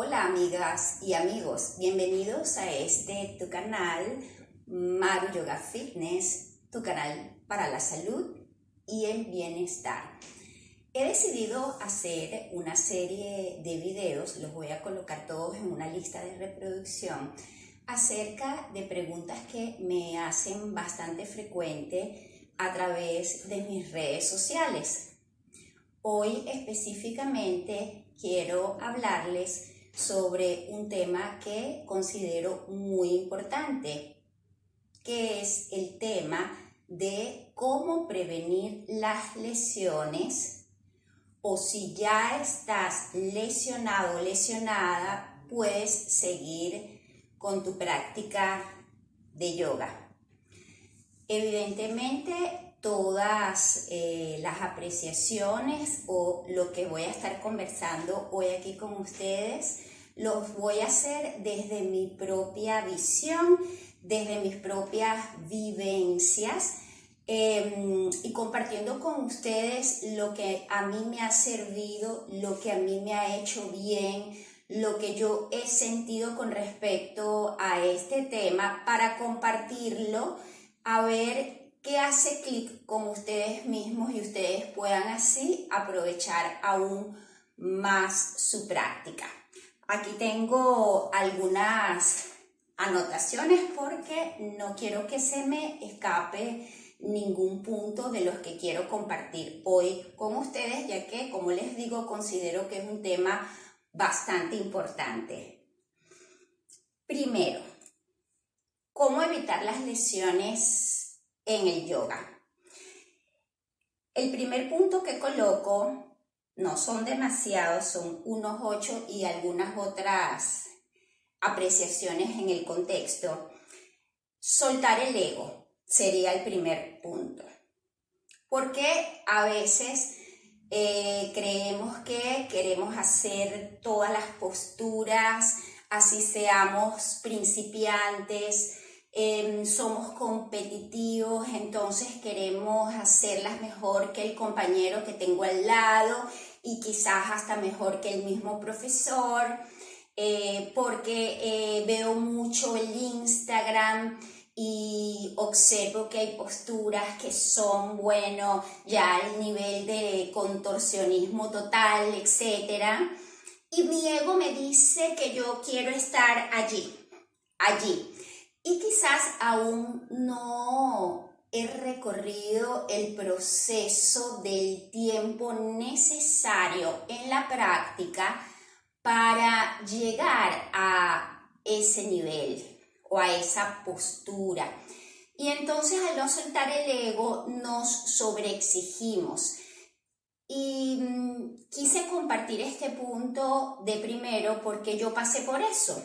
Hola amigas y amigos, bienvenidos a tu canal Maru Yoga Fitness, tu canal para la salud y el bienestar. He decidido hacer una serie de videos, los voy a colocar todos en una lista de reproducción, acerca de preguntas que me hacen bastante frecuente a través de mis redes sociales. Hoy específicamente quiero hablarles sobre un tema que considero muy importante, que es el tema de cómo prevenir las lesiones, o si ya estás lesionado o lesionada, puedes seguir con tu práctica de yoga. Evidentemente, todas las apreciaciones o lo que voy a estar conversando hoy aquí con ustedes, los voy a hacer desde mi propia visión, desde mis propias vivencias y compartiendo con ustedes lo que a mí me ha servido, lo que a mí me ha hecho bien, lo que yo he sentido con respecto a este tema para compartirlo, a ver qué hace clic con ustedes mismos y ustedes puedan así aprovechar aún más su práctica. Aquí tengo algunas anotaciones porque no quiero que se me escape ningún punto de los que quiero compartir hoy con ustedes, ya que, como les digo, considero que es un tema bastante importante. Primero, ¿cómo evitar las lesiones en el yoga? El primer punto que coloco, no son demasiados, son unos 8 y algunas otras apreciaciones en el contexto. Soltar el ego sería el primer punto. Porque a veces creemos que queremos hacer todas las posturas, así seamos principiantes, somos competitivos, entonces queremos hacerlas mejor que el compañero que tengo al lado y quizás hasta mejor que el mismo profesor, porque veo mucho el Instagram y observo que hay posturas que son, bueno, ya al nivel de contorsionismo total, etc. Y mi ego me dice que yo quiero estar allí. Y quizás aún no he recorrido el proceso del tiempo necesario en la práctica para llegar a ese nivel o a esa postura. Y entonces, al no soltar el ego, nos sobreexigimos. Y quise compartir este punto de primero porque yo pasé por eso.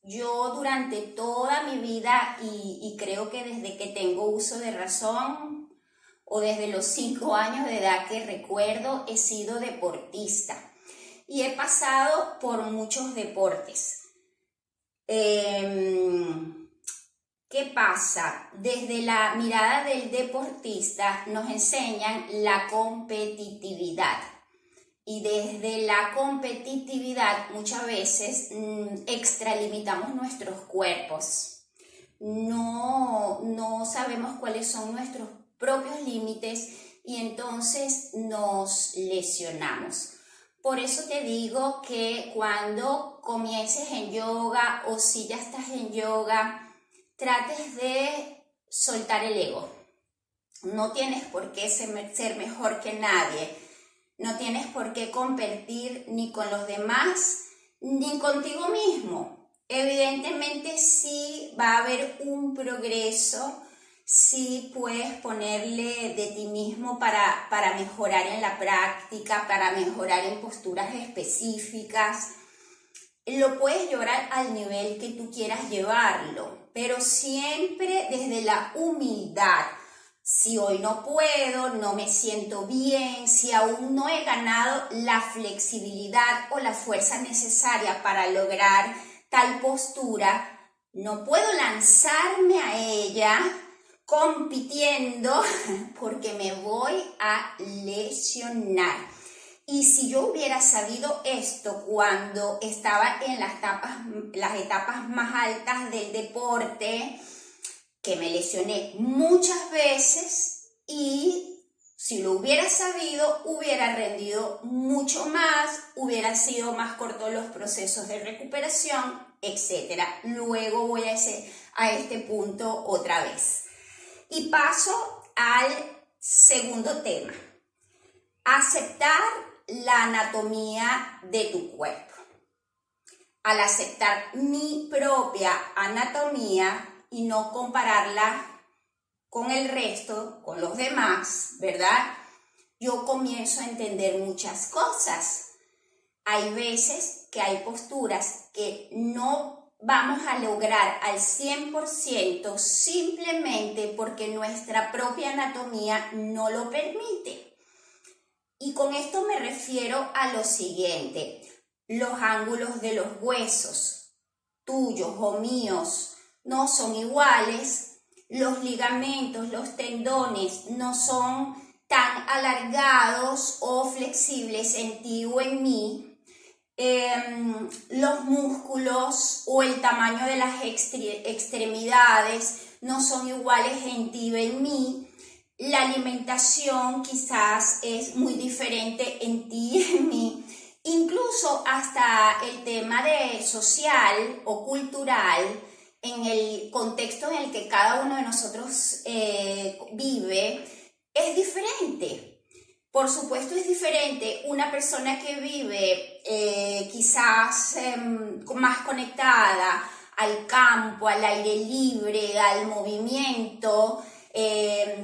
Yo durante toda mi vida, y creo que desde que tengo uso de razón, o desde los 5 años de edad que recuerdo, he sido deportista. Y he pasado por muchos deportes. ¿Qué pasa? Desde la mirada del deportista nos enseñan la competitividad. Y desde la competitividad muchas veces extralimitamos nuestros cuerpos. No sabemos cuáles son nuestros propios límites y entonces nos lesionamos. Por eso te digo que cuando comiences en yoga o si ya estás en yoga, trates de soltar el ego. No tienes por qué ser mejor que nadie. No tienes por qué competir ni con los demás ni contigo mismo. Evidentemente sí va a haber un progreso, sí puedes ponerle de ti mismo para mejorar en la práctica, para mejorar en posturas específicas. Lo puedes llevar al nivel que tú quieras llevarlo, pero siempre desde la humildad. Si hoy no puedo, no me siento bien, si aún no he ganado la flexibilidad o la fuerza necesaria para lograr tal postura, no puedo lanzarme a ella compitiendo porque me voy a lesionar. Y si yo hubiera sabido esto cuando estaba en las etapas más altas del deporte, que me lesioné muchas veces, y si lo hubiera sabido, hubiera rendido mucho más, hubieran sido más cortos los procesos de recuperación, etc. Luego voy a este punto otra vez. Y paso al segundo tema. Aceptar la anatomía de tu cuerpo. Al aceptar mi propia anatomía y no compararla con el resto, con los demás, ¿verdad? Yo comienzo a entender muchas cosas. Hay veces que hay posturas que no vamos a lograr al 100% simplemente porque nuestra propia anatomía no lo permite. Y con esto me refiero a lo siguiente: los ángulos de los huesos, tuyos o míos, no son iguales, los ligamentos, los tendones no son tan alargados o flexibles en ti o en mí, los músculos o el tamaño de las extremidades no son iguales en ti o en mí. La alimentación quizás es muy diferente en ti y en mí. Incluso hasta el tema de social o cultural, en el contexto en el que cada uno de nosotros vive, es diferente. Por supuesto es diferente una persona que vive quizás más conectada al campo, al aire libre, al movimiento,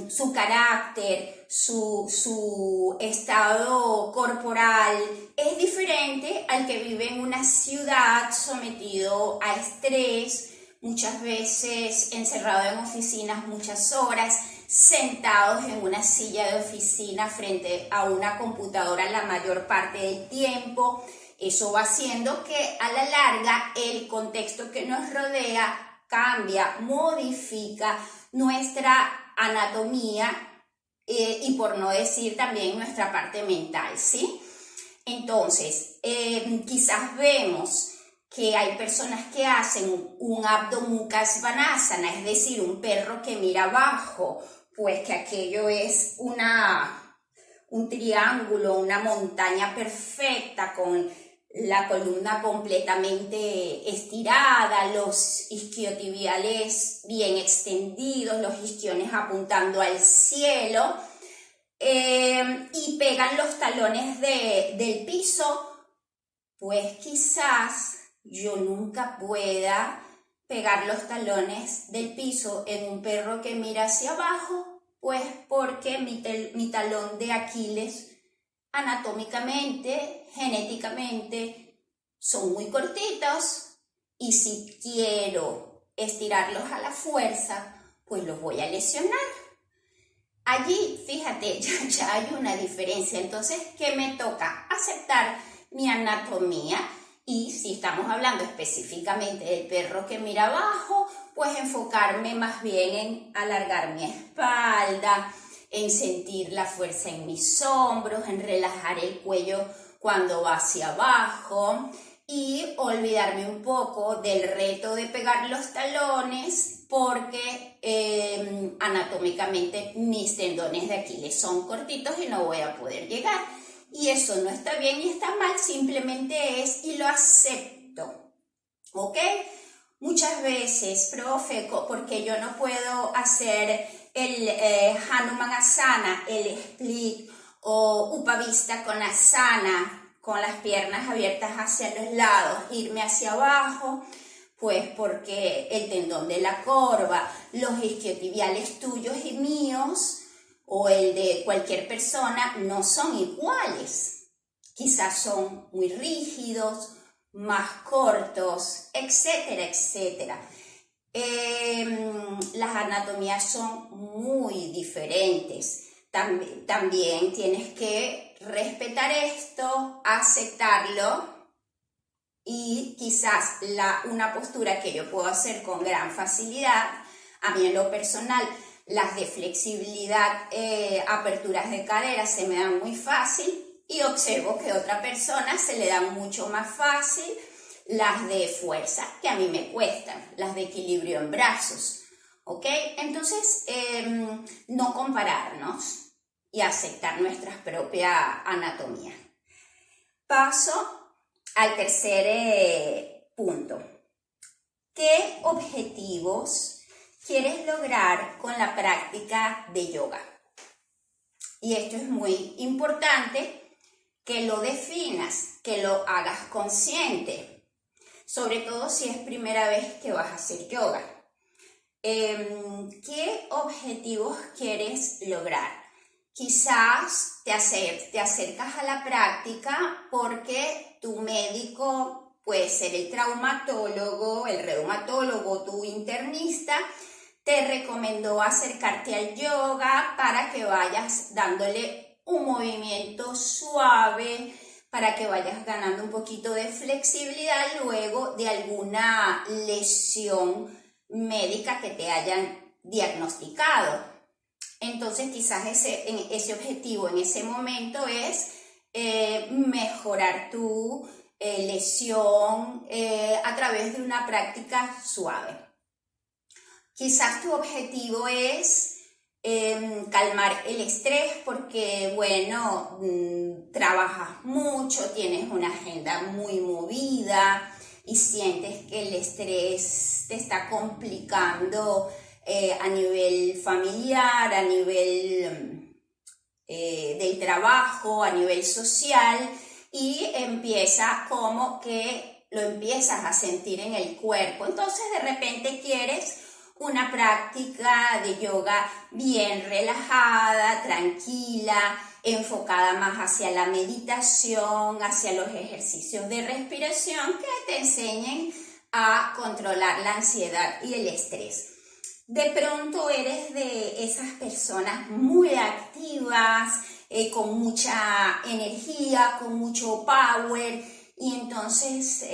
su carácter, su estado corporal es diferente al que vive en una ciudad sometido a estrés, muchas veces encerrado en oficinas muchas horas, sentados en una silla de oficina frente a una computadora la mayor parte del tiempo. Eso va haciendo que a la larga el contexto que nos rodea cambia, modifica nuestra anatomía y por no decir también nuestra parte mental, ¿sí? Entonces, quizás vemos que hay personas que hacen un Ardha Mukha-Svanasana, es decir, un perro que mira abajo, pues que aquello es un triángulo, una montaña perfecta con la columna completamente estirada, los isquiotibiales bien extendidos, los isquiones apuntando al cielo, y pegan los talones del piso. Pues quizás yo nunca pueda pegar los talones del piso en un perro que mira hacia abajo, pues porque mi talón de Aquiles anatómicamente, genéticamente, son muy cortitos, y si quiero estirarlos a la fuerza, pues los voy a lesionar. Allí, fíjate, ya hay una diferencia. Entonces, ¿qué me toca? Aceptar mi anatomía. Y si estamos hablando específicamente del perro que mira abajo, pues enfocarme más bien en alargar mi espalda, en sentir la fuerza en mis hombros, en relajar el cuello cuando va hacia abajo y olvidarme un poco del reto de pegar los talones porque anatómicamente mis tendones de Aquiles son cortitos y no voy a poder llegar. Y eso no está bien ni está mal, simplemente es y lo acepto, ¿ok? Muchas veces, profe, porque yo no puedo hacer el Hanumanasana, el split o Upavista Konasana, con las piernas abiertas hacia los lados, irme hacia abajo, pues porque el tendón de la corva, los isquiotibiales tuyos y míos, o el de cualquier persona, no son iguales. Quizás son muy rígidos, más cortos, etcétera, etcétera. Las anatomías son muy diferentes. También tienes que respetar esto, aceptarlo, y quizás una postura que yo puedo hacer con gran facilidad, a mí en lo personal, las de flexibilidad, aperturas de cadera se me dan muy fácil, y observo que a otra persona se le dan mucho más fácil las de fuerza, que a mí me cuestan, las de equilibrio en brazos, ¿ok? Entonces, no compararnos y aceptar nuestra propia anatomía. Paso al tercer punto. ¿Qué objetivos quieres lograr con la práctica de yoga? Y esto es muy importante que lo definas, que lo hagas consciente, sobre todo si es primera vez que vas a hacer yoga. ¿Qué objetivos quieres lograr? Quizás te acercas a la práctica porque tu médico puede ser el traumatólogo, el reumatólogo, tu internista, te recomendó acercarte al yoga para que vayas dándole un movimiento suave, para que vayas ganando un poquito de flexibilidad luego de alguna lesión médica que te hayan diagnosticado. Entonces quizás ese objetivo en ese momento es mejorar tu lesión a través de una práctica suave. Quizás tu objetivo es calmar el estrés porque, bueno, trabajas mucho, tienes una agenda muy movida y sientes que el estrés te está complicando a nivel familiar, a nivel del trabajo, a nivel social, y empieza como que lo empiezas a sentir en el cuerpo. Entonces de repente quieres una práctica de yoga bien relajada, tranquila, enfocada más hacia la meditación, hacia los ejercicios de respiración que te enseñen a controlar la ansiedad y el estrés. De pronto eres de esas personas muy activas, con mucha energía, con mucho power, y entonces,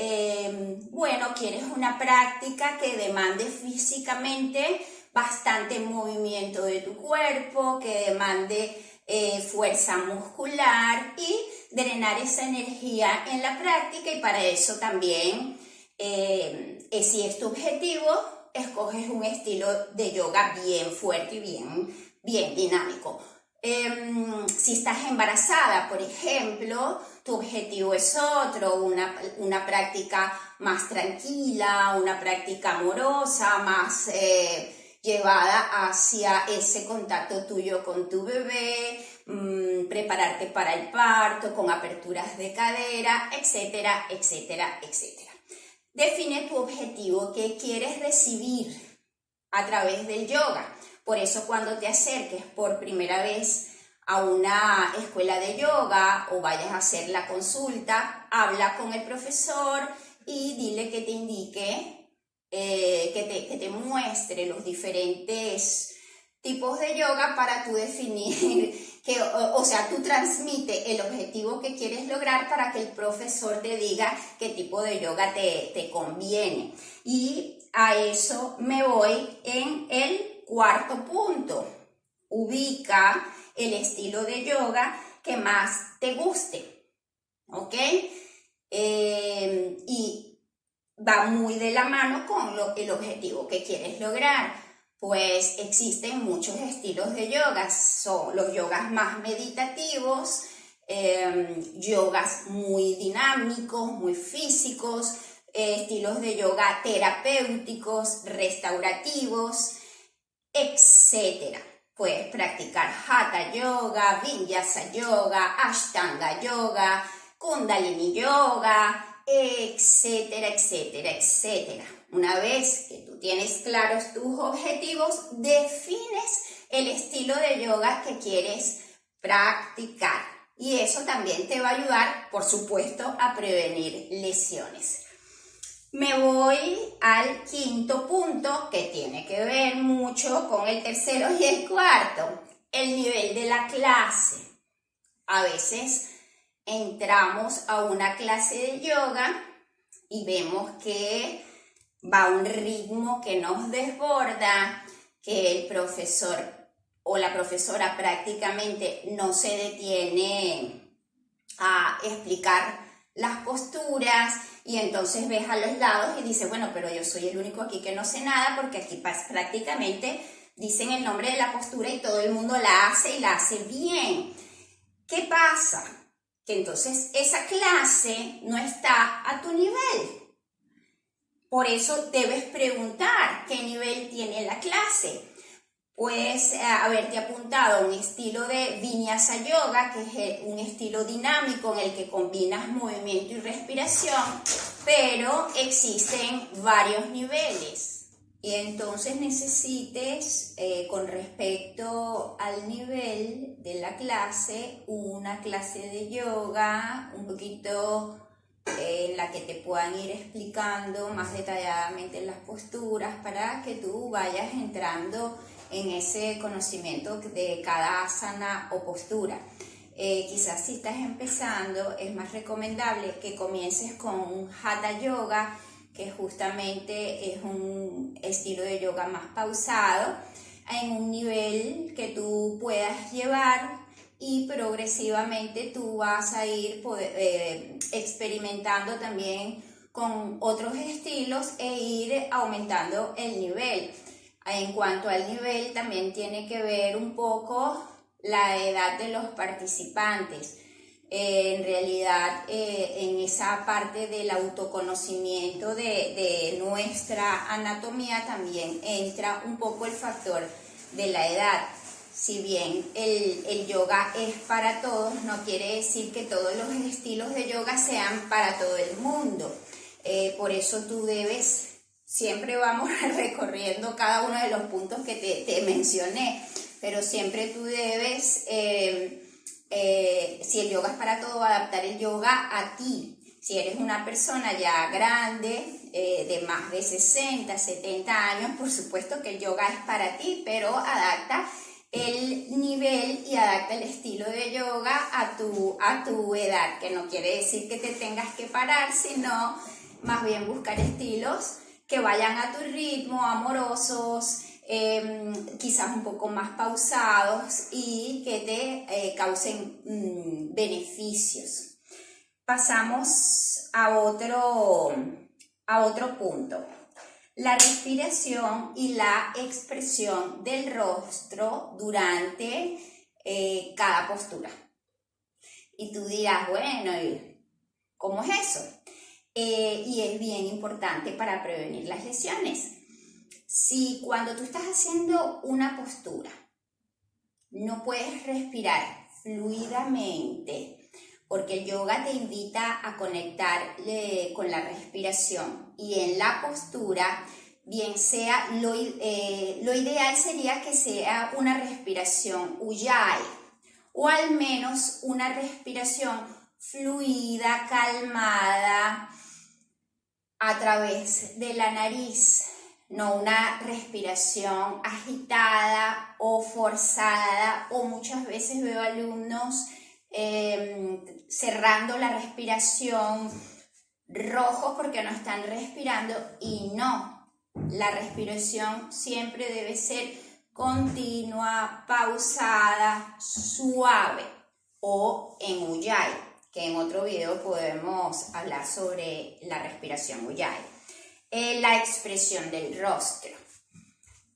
bueno, quieres una práctica que demande físicamente bastante movimiento de tu cuerpo, que demande fuerza muscular y drenar esa energía en la práctica, y para eso también, si es tu objetivo, escoges un estilo de yoga bien fuerte y bien dinámico. Si estás embarazada, por ejemplo, tu objetivo es otro, una práctica más tranquila, una práctica amorosa, más llevada hacia ese contacto tuyo con tu bebé, prepararte para el parto, con aperturas de cadera, etcétera, etcétera, etcétera. Define tu objetivo, qué quieres recibir a través del yoga. Por eso cuando te acerques por primera vez a una escuela de yoga o vayas a hacer la consulta, habla con el profesor y dile que te indique, que te muestre los diferentes tipos de yoga para tú definir, tú transmite el objetivo que quieres lograr para que el profesor te diga qué tipo de yoga te conviene. Y a eso me voy en el cuarto punto. Ubica el estilo de yoga que más te guste, ¿ok? Y va muy de la mano con el objetivo que quieres lograr. Pues existen muchos estilos de yoga, son los yogas más meditativos, yogas muy dinámicos, muy físicos, estilos de yoga terapéuticos, restaurativos, etc. Puedes practicar Hatha Yoga, Vinyasa Yoga, Ashtanga Yoga, Kundalini Yoga, etcétera, etcétera, etcétera. Una vez que tú tienes claros tus objetivos, defines el estilo de yoga que quieres practicar. Y eso también te va a ayudar, por supuesto, a prevenir lesiones. Me voy al quinto punto, que tiene que ver mucho con el tercero y el cuarto, el nivel de la clase. A veces entramos a una clase de yoga y vemos que va a un ritmo que nos desborda, que el profesor o la profesora prácticamente no se detiene a explicar las posturas y entonces ves a los lados y dices, bueno, pero yo soy el único aquí que no sé nada porque aquí prácticamente dicen el nombre de la postura y todo el mundo la hace y la hace bien. ¿Qué pasa? Que entonces esa clase no está a tu nivel. Por eso debes preguntar qué nivel tiene la clase. Puedes haberte apuntado a un estilo de Vinyasa Yoga, que es un estilo dinámico en el que combinas movimiento y respiración, pero existen varios niveles. Y entonces necesites, con respecto al nivel de la clase, una clase de yoga un poquito en la que te puedan ir explicando más detalladamente las posturas para que tú vayas entrando en ese conocimiento de cada asana o postura. Quizás si estás empezando es más recomendable que comiences con un Hatha Yoga, que justamente es un estilo de yoga más pausado, en un nivel que tú puedas llevar y progresivamente tú vas a ir experimentando también con otros estilos e ir aumentando el nivel. En cuanto al nivel, también tiene que ver un poco la edad de los participantes. En realidad, en esa parte del autoconocimiento de nuestra anatomía también entra un poco el factor de la edad. Si bien el yoga es para todos, no quiere decir que todos los estilos de yoga sean para todo el mundo. Por eso tú debes, siempre vamos recorriendo cada uno de los puntos que te mencioné, pero siempre tú debes, si el yoga es para todo, adaptar el yoga a ti. Si eres una persona ya grande, de más de 60, 70 años, por supuesto que el yoga es para ti, pero adapta el nivel y adapta el estilo de yoga a tu edad, que no quiere decir que te tengas que parar, sino más bien buscar estilos que vayan a tu ritmo, amorosos, quizás un poco más pausados y que te causen beneficios. Pasamos a otro punto. La respiración y la expresión del rostro durante cada postura. Y tú dirás, bueno, ¿cómo es eso? Y es bien importante para prevenir las lesiones. Si cuando tú estás haciendo una postura no puedes respirar fluidamente, porque el yoga te invita a conectar con la respiración y en la postura, bien sea, lo ideal sería que sea una respiración Ujjayi o al menos una respiración fluida, calmada a través de la nariz, no una respiración agitada o forzada, o muchas veces veo alumnos cerrando la respiración, rojos porque no están respirando, y no, la respiración siempre debe ser continua, pausada, suave, o en Ujjayi, que en otro video podemos hablar sobre la respiración Ujjayi. La expresión del rostro.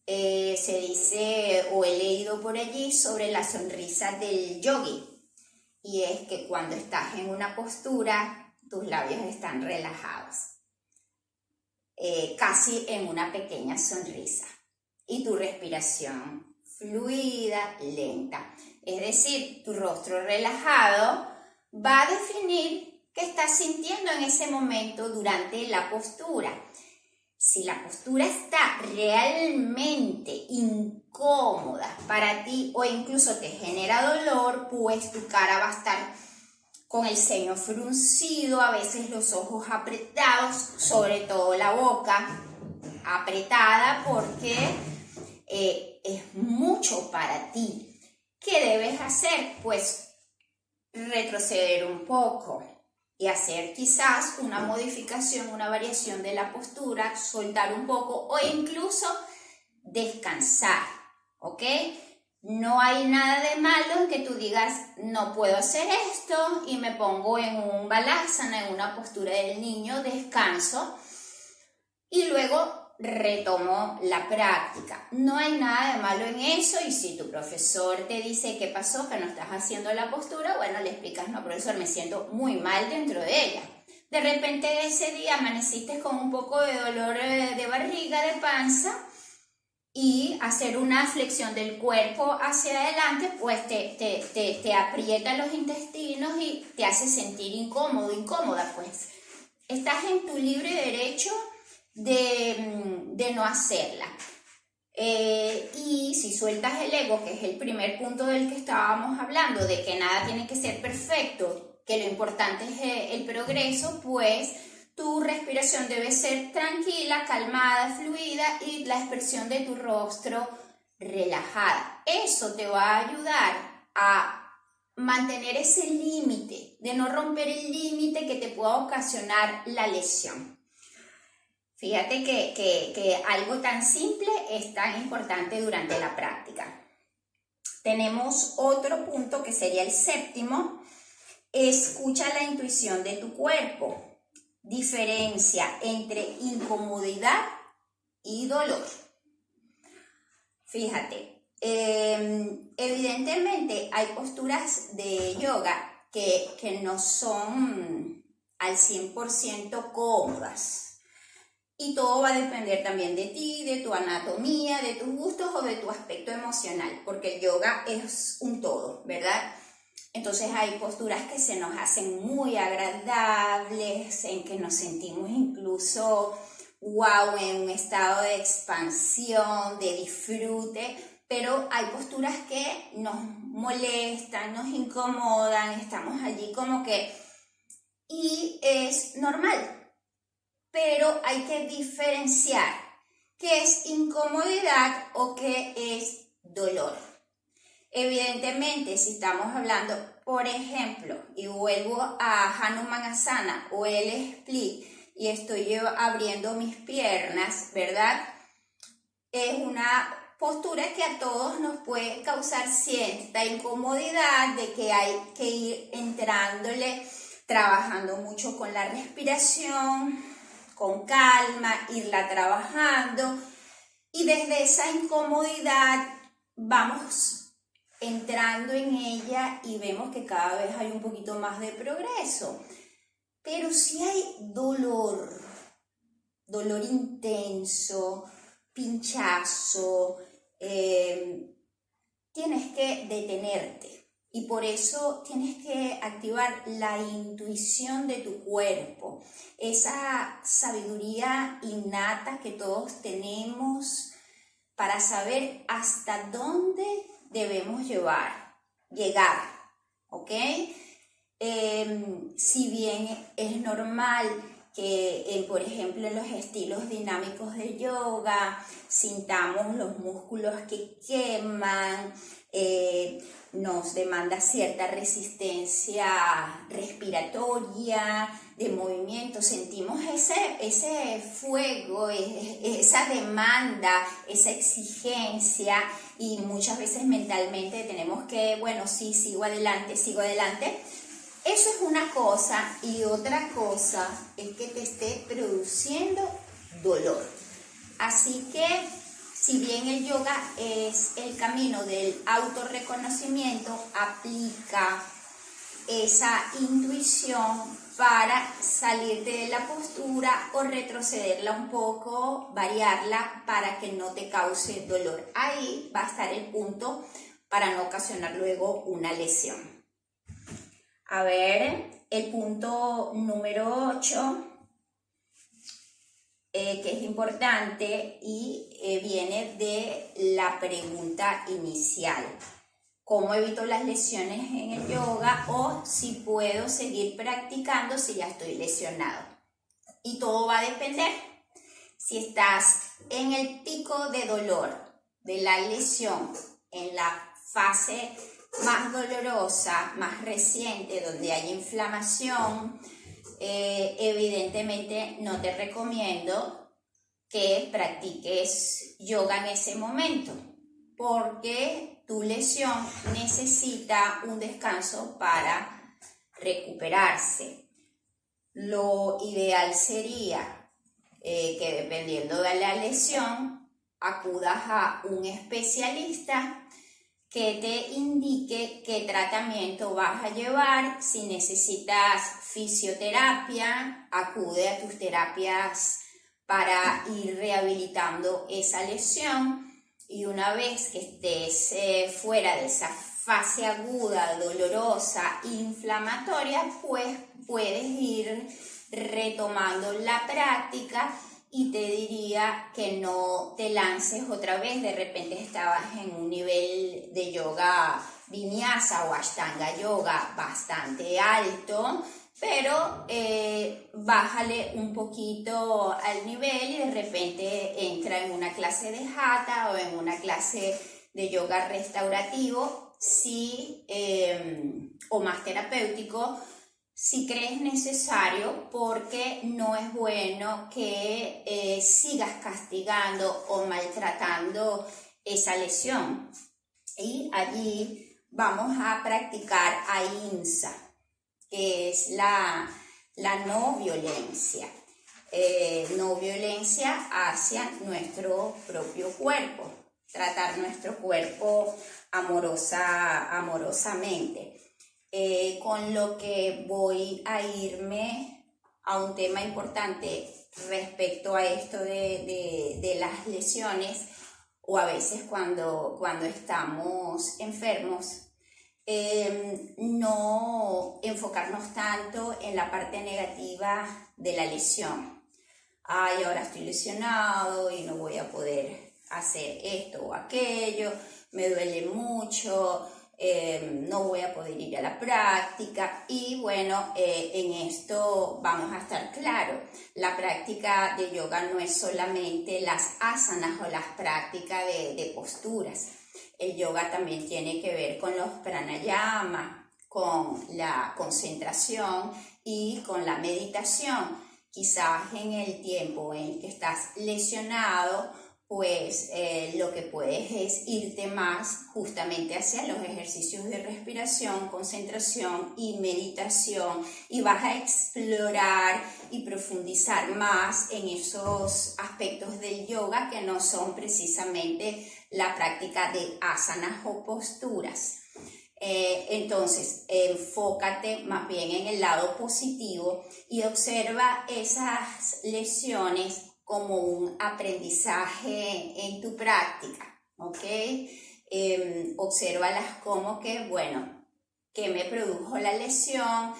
Se dice, o he leído por allí, sobre la sonrisa del yogi, y es que cuando estás en una postura, tus labios están relajados, casi en una pequeña sonrisa, y tu respiración fluida, lenta. Es decir, tu rostro relajado va a definir qué estás sintiendo en ese momento durante la postura. Si la postura está realmente incómoda para ti o incluso te genera dolor, pues tu cara va a estar con el ceño fruncido, a veces los ojos apretados, sobre todo la boca apretada, porque es mucho para ti. ¿Qué debes hacer? Pues retroceder un poco y hacer quizás una modificación, una variación de la postura, soltar un poco o incluso descansar, ¿ok? No hay nada de malo en que tú digas, no puedo hacer esto y me pongo en un balasana, en una postura del niño, descanso y luego retomo la práctica. No hay nada de malo en eso y si tu profesor te dice qué pasó, que no estás haciendo la postura, bueno, le explicas, no, profesor, me siento muy mal dentro de ella. De repente ese día amaneciste con un poco de dolor de barriga, de panza, y hacer una flexión del cuerpo hacia adelante, pues te aprieta los intestinos y te hace sentir incómodo, incómoda, pues. Estás en tu libre derecho de no hacerla. Y si sueltas el ego, que es el primer punto del que estábamos hablando, de que nada tiene que ser perfecto, que lo importante es el progreso, pues tu respiración debe ser tranquila, calmada, fluida y la expresión de tu rostro relajada. Eso te va a ayudar a mantener ese límite, de no romper el límite que te pueda ocasionar la lesión. Fíjate que algo tan simple es tan importante durante la práctica. Tenemos otro punto que sería el séptimo. Escucha la intuición de tu cuerpo. Diferencia entre incomodidad y dolor. Fíjate, evidentemente hay posturas de yoga que no son al 100% cómodas. Y todo va a depender también de ti, de tu anatomía, de tus gustos o de tu aspecto emocional, porque el yoga es un todo, ¿verdad? Entonces hay posturas que se nos hacen muy agradables, en que nos sentimos incluso wow, en un estado de expansión, de disfrute, pero hay posturas que nos molestan, nos incomodan, estamos allí como que... Y es normal, pero hay que diferenciar qué es incomodidad o qué es dolor. Evidentemente, si estamos hablando, por ejemplo, y vuelvo a Hanumanasana o el split y estoy yo abriendo mis piernas, ¿verdad? Es una postura que a todos nos puede causar cierta incomodidad, de que hay que ir entrándole, trabajando mucho con la respiración, con calma, irla trabajando y desde esa incomodidad vamos entrando en ella y vemos que cada vez hay un poquito más de progreso. Pero si hay dolor intenso, pinchazo, tienes que detenerte y por eso tienes que activar la intuición de tu cuerpo, esa sabiduría innata que todos tenemos para saber hasta dónde debemos llegar, ¿ok? Si bien es normal que, por ejemplo, en los estilos dinámicos de yoga sintamos los músculos que queman, nos demanda cierta resistencia respiratoria, de movimiento, sentimos ese fuego, esa demanda, esa exigencia y muchas veces mentalmente tenemos que, bueno, sí, sigo adelante. Eso es una cosa y otra cosa es que te esté produciendo dolor. Así que si bien el yoga es el camino del autorreconocimiento, aplica esa intuición para salirte de la postura o retrocederla un poco, variarla para que no te cause dolor. Ahí va a estar el punto para no ocasionar luego una lesión. A ver, el punto número 8, que es importante y viene de la pregunta inicial. ¿Cómo evito las lesiones en el yoga o si puedo seguir practicando si ya estoy lesionado? Y todo va a depender. Si estás en el pico de dolor de la lesión, en la fase más dolorosa, más reciente, donde hay inflamación, evidentemente no te recomiendo que practiques yoga en ese momento, porque tu lesión necesita un descanso para recuperarse. Lo ideal sería que dependiendo de la lesión acudas a un especialista que te indique qué tratamiento vas a llevar. Si necesitas fisioterapia, acude a tus terapias para ir rehabilitando esa lesión, y una vez que estés fuera de esa fase aguda, dolorosa, inflamatoria, pues puedes ir retomando la práctica. Y te diría que no te lances otra vez. De repente estabas en un nivel de yoga vinyasa o ashtanga yoga bastante alto, pero bájale un poquito al nivel y de repente entra en una clase de hatha o en una clase de yoga restaurativo, sí, o más terapéutico, si crees necesario, porque no es bueno que sigas castigando o maltratando esa lesión. Y allí vamos a practicar ahimsa, que es la no violencia. No violencia hacia nuestro propio cuerpo, tratar nuestro cuerpo amorosamente. Con lo que voy a irme a un tema importante respecto a esto de las lesiones, o a veces cuando estamos enfermos, no enfocarnos tanto en la parte negativa de la lesión. Ay, ahora estoy lesionado y no voy a poder hacer esto o aquello, me duele mucho, no voy a poder ir a la práctica. Y bueno, en esto vamos a estar claros. La práctica de yoga no es solamente las asanas o las prácticas de posturas. El yoga también tiene que ver con los pranayama, con la concentración y con la meditación. Quizás en el tiempo en que estás lesionado, pues lo que puedes es irte más justamente hacia los ejercicios de respiración, concentración y meditación, y vas a explorar y profundizar más en esos aspectos del yoga que no son precisamente la práctica de asanas o posturas. Entonces, enfócate más bien en el lado positivo y observa esas lesiones como un aprendizaje en tu práctica, ¿ok? Obsérvalas como que, bueno, ¿qué me produjo la lesión?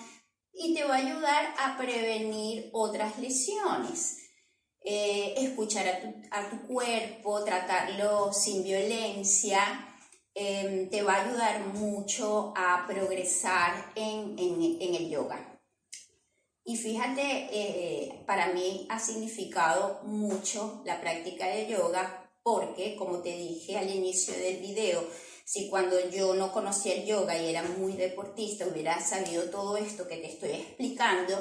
Y te va a ayudar a prevenir otras lesiones. Escuchar a tu cuerpo, tratarlo sin violencia, te va a ayudar mucho a progresar en el yoga. Y fíjate, para mí ha significado mucho la práctica de yoga, porque, como te dije al inicio del video, si cuando yo no conocía el yoga y era muy deportista hubiera sabido todo esto que te estoy explicando,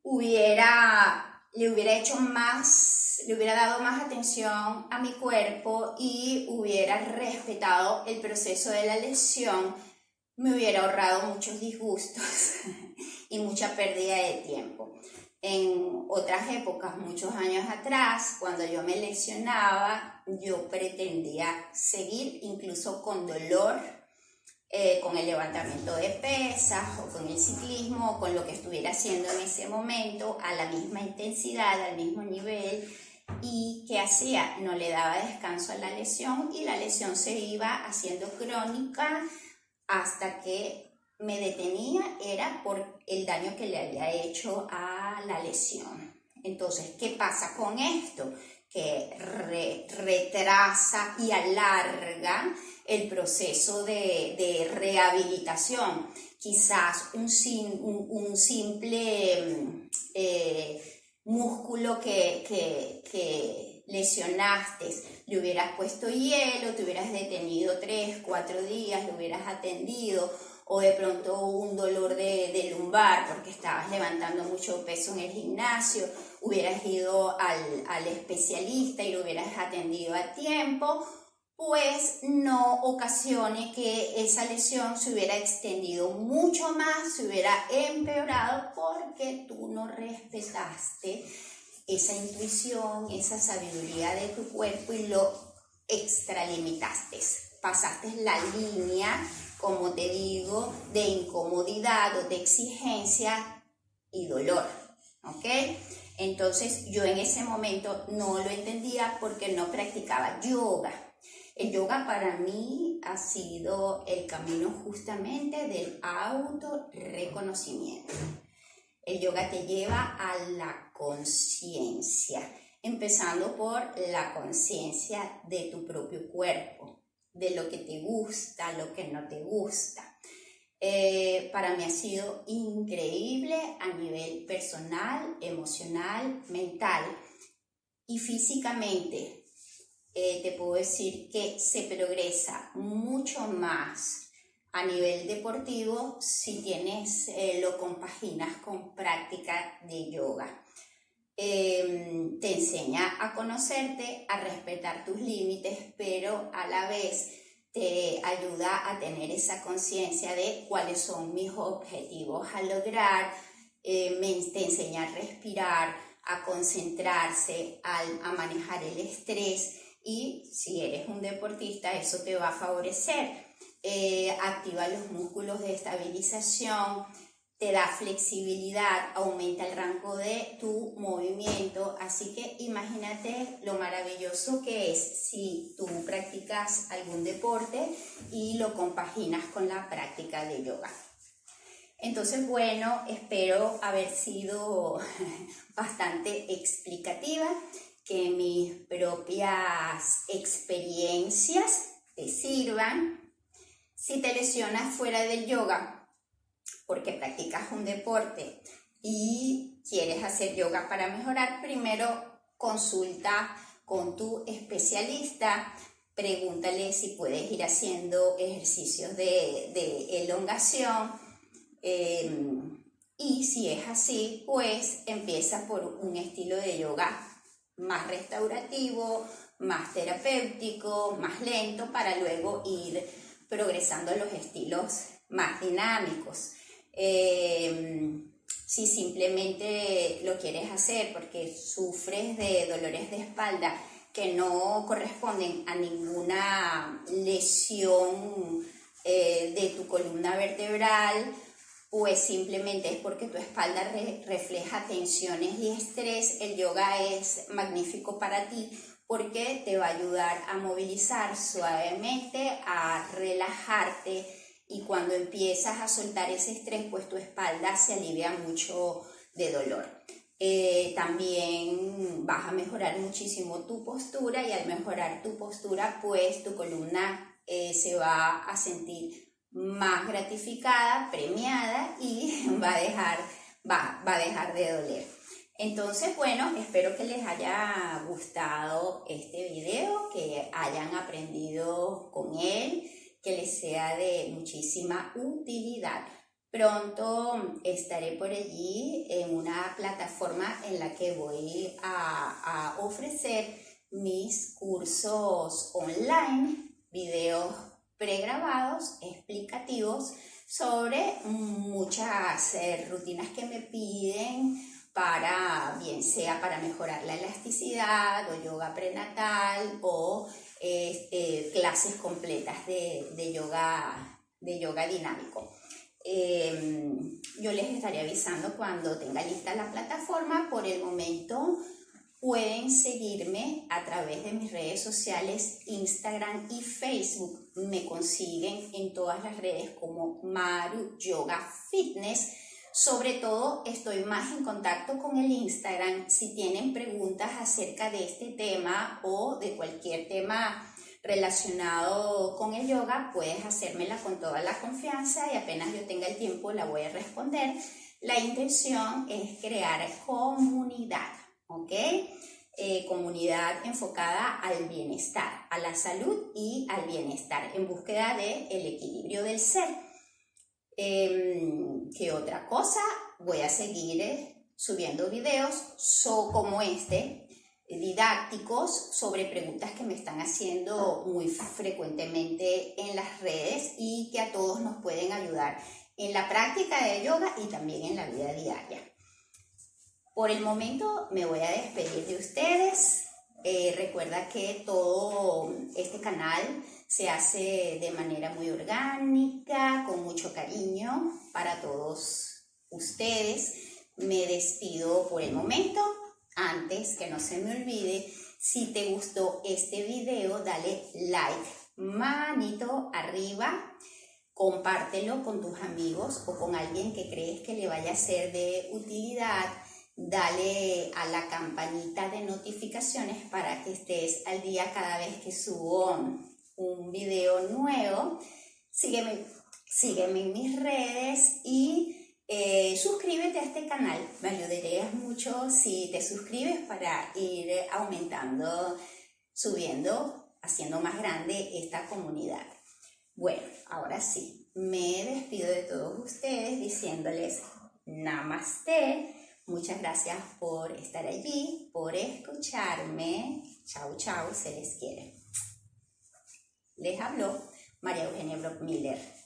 le hubiera dado más atención a mi cuerpo y hubiera respetado el proceso de la lesión, me hubiera ahorrado muchos disgustos y mucha pérdida de tiempo. En otras épocas, muchos años atrás, cuando yo me lesionaba, yo pretendía seguir incluso con dolor, con el levantamiento de pesas o con el ciclismo o con lo que estuviera haciendo en ese momento, a la misma intensidad, al mismo nivel. ¿Y qué hacía? No le daba descanso a la lesión y la lesión se iba haciendo crónica hasta que me detenía, era por el daño que le había hecho a la lesión. Entonces, ¿qué pasa con esto? Que retrasa y alarga el proceso de rehabilitación. Quizás un simple músculo que lesionaste, le hubieras puesto hielo, te hubieras detenido 3-4 días, lo hubieras atendido, o de pronto un dolor de lumbar porque estabas levantando mucho peso en el gimnasio, hubieras ido al especialista y lo hubieras atendido a tiempo, pues no ocasione que esa lesión se hubiera extendido mucho más, se hubiera empeorado porque tú no respetaste esa intuición, esa sabiduría de tu cuerpo y lo extralimitaste. Pasaste la línea, como te digo, de incomodidad o de exigencia y dolor, ¿ok? Entonces yo en ese momento no lo entendía porque no practicaba yoga. El yoga para mí ha sido el camino justamente del autorreconocimiento. El yoga te lleva a la conciencia, empezando por la conciencia de tu propio cuerpo, de lo que te gusta, lo que no te gusta. Para mí ha sido increíble a nivel personal, emocional, mental y físicamente. Te puedo decir que se progresa mucho más a nivel deportivo si lo compaginas con práctica de yoga. Te enseña a conocerte, a respetar tus límites, pero a la vez te ayuda a tener esa conciencia de cuáles son mis objetivos a lograr, te enseña a respirar, a concentrarse, a manejar el estrés. Y si eres un deportista, eso te va a favorecer. Activa los músculos de estabilización, te da flexibilidad, aumenta el rango de tu movimiento. Así que imagínate lo maravilloso que es si tú practicas algún deporte y lo compaginas con la práctica de yoga. Entonces, bueno, espero haber sido bastante explicativa, que mis propias experiencias te sirvan. Si te lesionas fuera del yoga porque practicas un deporte y quieres hacer yoga para mejorar, primero consulta con tu especialista, pregúntale si puedes ir haciendo ejercicios de elongación, y si es así, pues empieza por un estilo de yoga más restaurativo, más terapéutico, más lento, para luego ir progresando a los estilos más dinámicos. Si simplemente lo quieres hacer porque sufres de dolores de espalda que no corresponden a ninguna lesión de tu columna vertebral, pues simplemente es porque tu espalda refleja tensiones y estrés, el yoga es magnífico para ti porque te va a ayudar a movilizar suavemente, a relajarte, y cuando empiezas a soltar ese estrés, pues tu espalda se alivia mucho de dolor. También vas a mejorar muchísimo tu postura, y al mejorar tu postura, pues tu columna se va a sentir más gratificada, premiada, y va a dejar de doler. Entonces, bueno, espero que les haya gustado este video, que hayan aprendido con él, que les sea de muchísima utilidad. Pronto estaré por allí en una plataforma en la que voy a ofrecer mis cursos online, videos pregrabados, explicativos sobre muchas rutinas que me piden bien sea para mejorar la elasticidad o yoga prenatal o clases completas de yoga dinámico. Yo les estaré avisando cuando tenga lista la plataforma. Por el momento pueden seguirme a través de mis redes sociales, Instagram y Facebook. Me consiguen en todas las redes como Maru Yoga Fitness. Sobre todo estoy más en contacto con el Instagram. Si tienen preguntas acerca de este tema o de cualquier tema relacionado con el yoga, puedes hacérmela con toda la confianza y apenas yo tenga el tiempo la voy a responder. La intención es crear comunidad, ¿ok? Comunidad enfocada al bienestar, a la salud y al bienestar, en búsqueda del equilibrio del ser. ¿Qué otra cosa? Voy a seguir subiendo videos como este, didácticos sobre preguntas que me están haciendo muy frecuentemente en las redes y que a todos nos pueden ayudar en la práctica del yoga y también en la vida diaria. Por el momento me voy a despedir de ustedes. Recuerda que todo este canal se hace de manera muy orgánica, con mucho cariño para todos ustedes. Me despido por el momento. Antes que no se me olvide, si te gustó este video, dale like, manito arriba, compártelo con tus amigos o con alguien que crees que le vaya a ser de utilidad. Dale a la campanita de notificaciones para que estés al día cada vez que subo un video nuevo. Sígueme en mis redes y suscríbete a este canal. Me ayudarías mucho si te suscribes para ir aumentando, subiendo, haciendo más grande esta comunidad. Bueno, ahora sí, me despido de todos ustedes diciéndoles Namaste. Muchas gracias por estar allí, por escucharme. Chau, chau, se les quiere. Les habló María Eugenia Brockmiller.